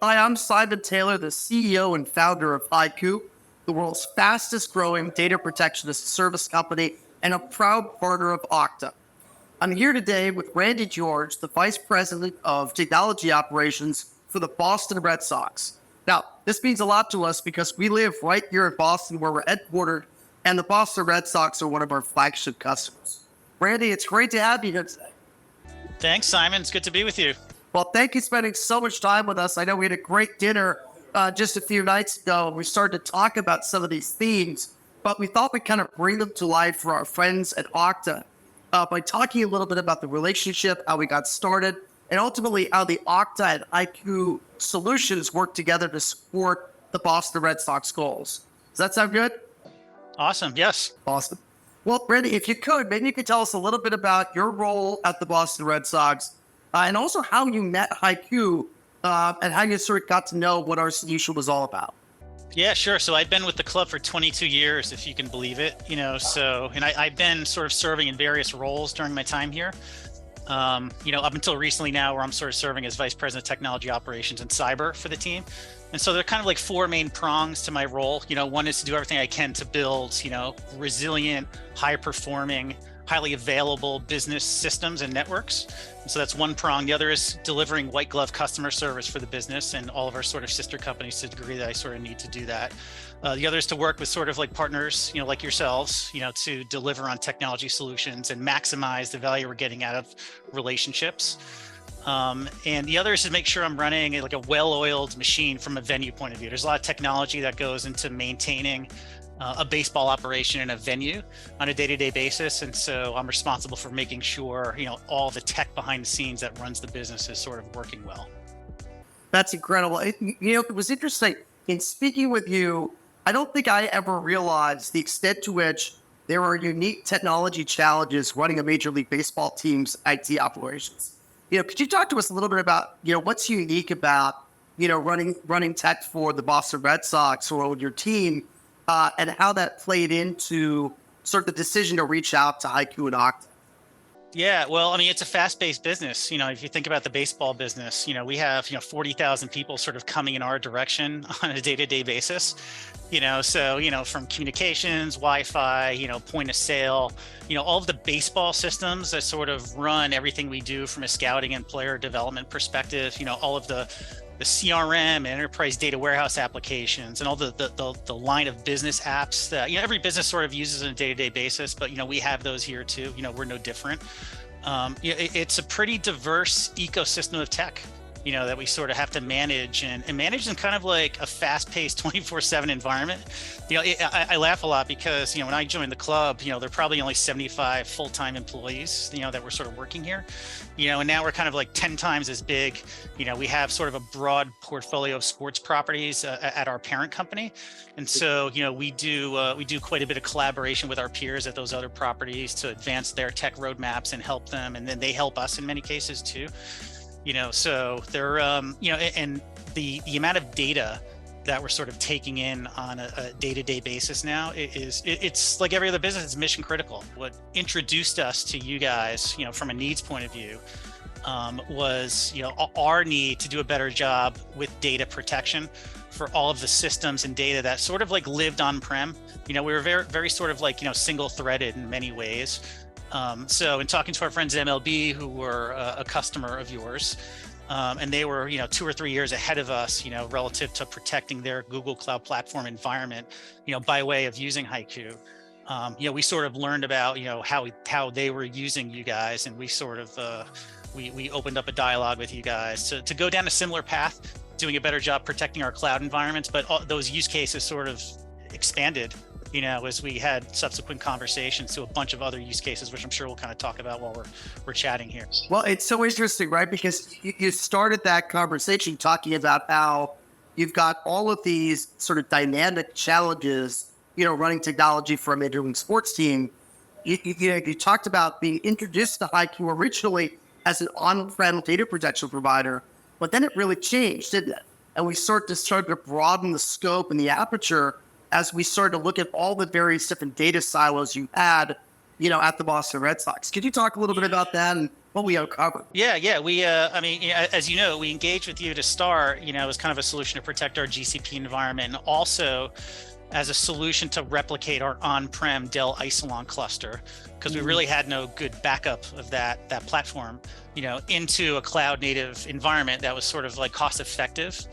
Hi, I'm Simon Taylor, the CEO and founder of HYCU, the world's fastest growing data protection as a service company and a proud partner of Okta. I'm here today with Randy George, the Vice President of Technology Operations for the Boston Red Sox. Now, this means a lot to us because we live right here in Boston where we're headquartered, and the Boston Red Sox are one of our flagship customers. Randy, it's great to have you here today. Thanks, Simon. It's good to be with you. Well, thank you for spending so much time with us. I know we had a great dinner just a few nights ago, and we started to talk about some of these themes, but we thought we'd kind of bring them to life for our friends at Okta by talking a little bit about the relationship, how we got started, and ultimately how the Okta and IQ solutions work together to support the Boston Red Sox goals. Does that sound good? Awesome. Yes. Awesome. Well, Randy, if you could, maybe you could tell us a little bit about your role at the Boston Red Sox and also how you met HYCU and how you sort of got to know what our solution was all about. Yeah, sure. So I've been with the club for 22 years, if you can believe it. And I've been sort of serving in various roles during my time here. Up until recently now, where I'm sort of serving as Vice President of Technology Operations and Cyber for the team. And so there are kind of like four main prongs to my role. One is to do everything I can to build, resilient, high-performing, highly available business systems and networks. And so that's one prong. The other is delivering white glove customer service for the business and all of our sort of sister companies to the degree that I sort of need to do that. The other is to work with sort of like partners, like yourselves, to deliver on technology solutions and maximize the value we're getting out of relationships. And the other is to make sure I'm running like a well-oiled machine from a venue point of view. There's a lot of technology that goes into maintaining a baseball operation in a venue on a day-to-day basis. And so I'm responsible for making sure, all the tech behind the scenes that runs the business is sort of working well. That's incredible. It was interesting. In speaking with you, I don't think I ever realized the extent to which there are unique technology challenges running a Major League Baseball team's IT operations. Could you talk to us a little bit about, what's unique about, running tech for the Boston Red Sox or your team and how that played into sort of the decision to reach out to HYCU and Okta? Yeah, well, I mean, it's a fast-paced business. If you think about the baseball business, we have, 40,000 people sort of coming in our direction on a day-to-day basis. From communications, Wi-Fi, point of sale, all of the baseball systems that sort of run everything we do from a scouting and player development perspective, all of the CRM and enterprise data warehouse applications and all the line of business apps that every business sort of uses on a day-to-day basis, but we have those here too. We're no different. It's a pretty diverse ecosystem of tech that we sort of have to manage and manage in kind of like a fast-paced 24/7 environment. I laugh a lot because when I joined the club, there are probably only 75 full-time employees that were sort of working here, and now we're kind of like 10 times as big. We have sort of a broad portfolio of sports properties at our parent company, and so we do quite a bit of collaboration with our peers at those other properties to advance their tech roadmaps and help them, and then they help us in many cases too. So they're, and the amount of data that we're sort of taking in on a day-to-day basis now it's like every other business, it's mission critical. What introduced us to you guys, from a needs point of view, was, our need to do a better job with data protection for all of the systems and data that sort of like lived on-prem. We were very, very sort of like, single-threaded in many ways. So in talking to our friends at M.L.B, who were a customer of yours, and they were, 2 or 3 years ahead of us, relative to protecting their Google Cloud Platform environment, by way of using HYCU. We sort of learned about, how they were using you guys, and we sort of, we opened up a dialogue with you guys to go down a similar path, doing a better job protecting our cloud environments, but those use cases sort of expanded as we had subsequent conversations to a bunch of other use cases, which I'm sure we'll kind of talk about while we're chatting here. Well, it's so interesting, right? Because you started that conversation talking about how you've got all of these sort of dynamic challenges, running technology for a major league sports team. You talked about being introduced to HYCU originally as an on-prem data protection provider, but then it really changed, didn't it? And we started to broaden the scope and the aperture as we started to look at all the various different data silos you had at the Boston Red Sox. Could you talk a little bit about that and what we uncovered? Yeah. We, I mean, as you know, we engaged with you to start, as kind of a solution to protect our GCP environment, and also as a solution to replicate our on-prem Dell Isilon cluster, because we really had no good backup of that platform, into a cloud native environment that was sort of like cost effective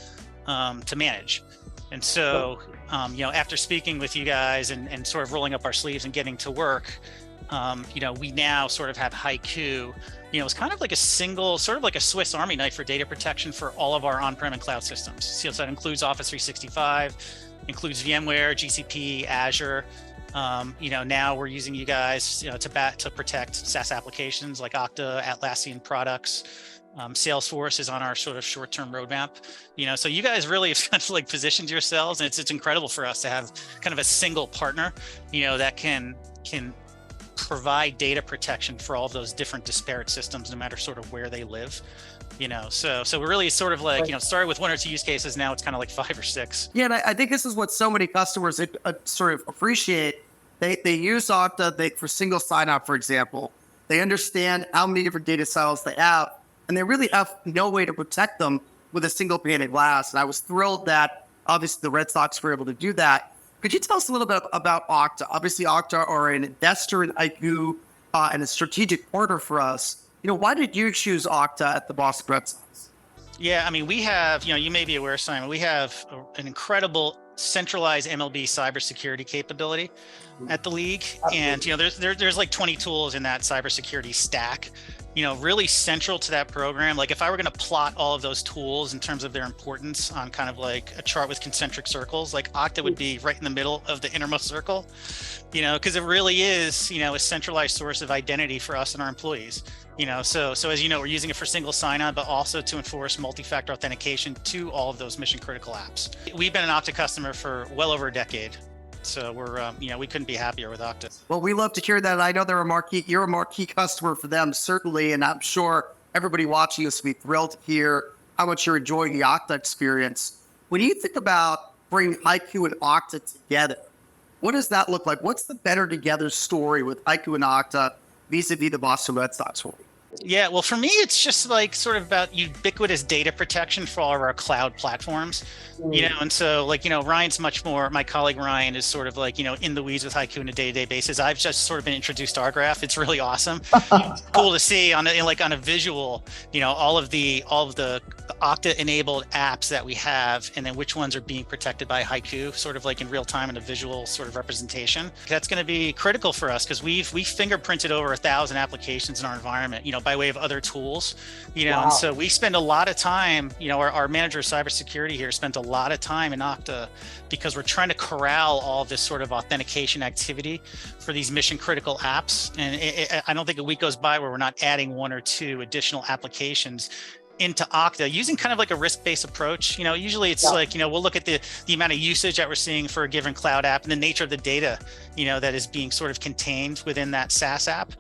to manage. And so, after speaking with you guys and sort of rolling up our sleeves and getting to work, we now sort of have HYCU. It's kind of like a single, sort of like a Swiss Army knife for data protection for all of our on-prem and cloud systems. So that includes Office 365, includes VMware, GCP, Azure. Now we're using you guys to protect SaaS applications like Okta, Atlassian products. Salesforce is on our sort of short-term roadmap. So you guys really have kind of like positioned yourselves, and it's incredible for us to have kind of a single partner, that can provide data protection for all of those different disparate systems, no matter sort of where they live. So we're really sort of like, started with 1 or 2 use cases. Now it's kind of like 5 or 6. Yeah, and I think this is what so many customers sort of appreciate. They use Okta for single sign-on, for example. They understand how many different data silos they have, and they really have no way to protect them with a single pane of glass. And I was thrilled that obviously the Red Sox were able to do that. Could you tell us a little bit about Okta? Obviously, Okta are an investor in HYCU and a strategic partner for us. Why did you choose Okta at the Boston Red Sox? Yeah, I mean, we have, you may be aware, Simon, we have an incredible centralized M.L.B cybersecurity capability at the league. And, there's like 20 tools in that cybersecurity stack, really central to that program. Like if I were going to plot all of those tools in terms of their importance on kind of like a chart with concentric circles, like Okta would be right in the middle of the innermost circle, because it really is, a centralized source of identity for us and our employees. So as you know, we're using it for single sign-on, but also to enforce multi-factor authentication to all of those mission critical apps. We've been an Okta customer for well over a decade. So we're, we couldn't be happier with Okta. Well, we love to hear that. I know you're a marquee customer for them, certainly. And I'm sure everybody watching this will be thrilled to hear how much you're enjoying the Okta experience. When you think about bringing HYCU and Okta together, what does that look like? What's the better together story with HYCU and Okta vis-a-vis the Boston Red Sox? Yeah, well, for me, it's just like sort of about ubiquitous data protection for all of our cloud platforms, and so like, Ryan's much more, my colleague Ryan is sort of like, in the weeds with HYCU on a day-to-day basis. I've just sort of been introduced to our graph. It's really awesome. Cool to see on a visual, all of the Okta enabled apps that we have, and then which ones are being protected by HYCU, sort of like in real time in a visual sort of representation. That's going to be critical for us because we fingerprinted over 1,000 applications in our environment, by way of other tools, wow. And so we spend a lot of time, our manager of cybersecurity here spent a lot of time in Okta because we're trying to corral all this sort of authentication activity for these mission critical apps. And I don't think a week goes by where we're not adding 1 or 2 additional applications into Okta using kind of like a risk-based approach. Usually it's like, we'll look at the amount of usage that we're seeing for a given cloud app and the nature of the data, that is being sort of contained within that SaaS app.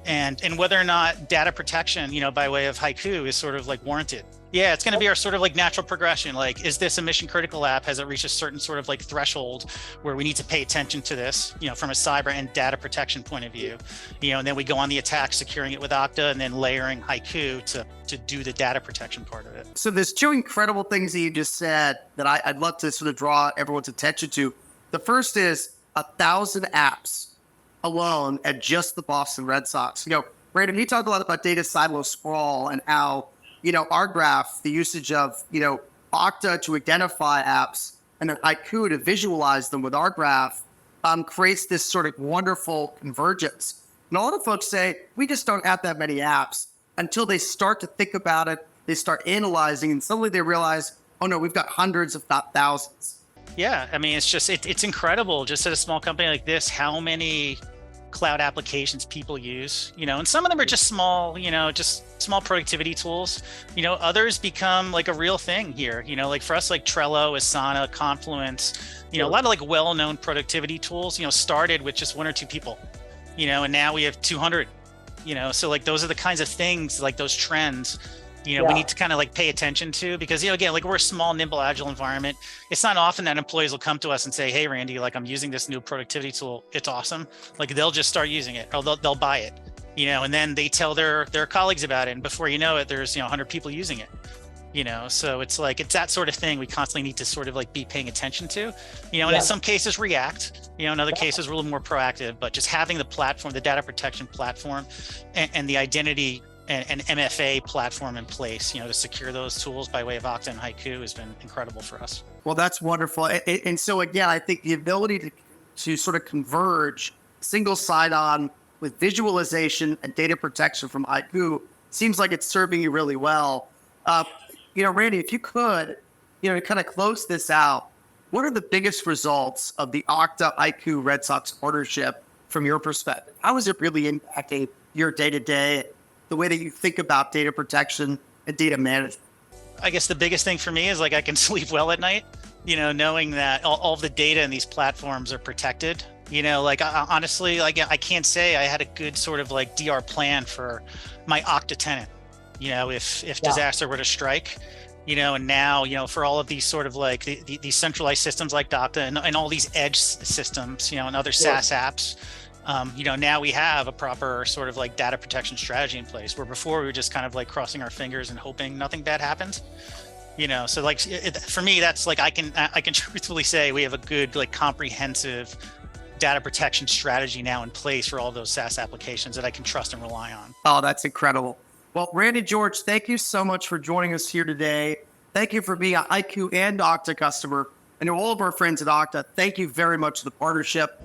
And whether or not data protection, by way of HYCU is sort of like warranted. Yeah, it's going to be our sort of like natural progression. Like, is this a mission critical app? Has it reached a certain sort of like threshold where we need to pay attention to this, from a cyber and data protection point of view, and then we go on the attack, securing it with Okta and then layering HYCU to do the data protection part of it. So there's 2 incredible things that you just said that I'd love to sort of draw everyone's attention to. The first is 1,000 apps alone at just the Boston Red Sox. Brandon, you talked a lot about data silo sprawl and how, our graph, the usage of, Okta to identify apps and then HYCU to visualize them with our graph creates this sort of wonderful convergence. And a lot of folks say, we just don't have that many apps until they start to think about it, they start analyzing, and suddenly they realize, oh no, we've got hundreds, if not thousands. Yeah, I mean, it's incredible just at a small company like this, how many cloud applications people use, and some of them are just small, just small productivity tools, others become like a real thing here, like for us, like Trello, Asana, Confluence, a lot of like well-known productivity tools, started with just 1 or 2 people, and now we have 200, so like those are the kinds of things, like those trends we need to kind of like pay attention to, because, again, like we're a small, nimble, agile environment. It's not often that employees will come to us and say, hey, Randy, like I'm using this new productivity tool. It's awesome. Like they'll just start using it, or they'll buy it, and then they tell their colleagues about it. And before you know it, there's, 100 people using it, so it's like, it's that sort of thing we constantly need to sort of like be paying attention to, and in some cases react, in other cases we're a little more proactive, but just having the platform, the data protection platform, and the identity and MFA platform in place, to secure those tools by way of Okta and HYCU has been incredible for us. Well, that's wonderful. And so again, I think the ability to sort of converge single sign-on with visualization and data protection from HYCU seems like it's serving you really well. Randy, if you could, kind of close this out, what are the biggest results of the Okta HYCU Red Sox partnership from your perspective? How is it really impacting your day-to-day, the way that you think about data protection and data management? I guess the biggest thing for me is like I can sleep well at night, knowing that all of the data in these platforms are protected. Like honestly, like I can't say I had a good sort of like DR plan for my Okta tenant, if disaster were to strike, and now, for all of these sort of like these centralized systems like Okta and all these edge systems, and other SaaS apps, now we have a proper sort of like data protection strategy in place, where before we were just kind of like crossing our fingers and hoping nothing bad happened. So like for me, that's like I can truthfully say we have a good like comprehensive data protection strategy now in place for all those SaaS applications that I can trust and rely on. Oh, that's incredible. Well, Randy, George, thank you so much for joining us here today. Thank you for being an HYCU and Okta customer. And to all of our friends at Okta, thank you very much for the partnership.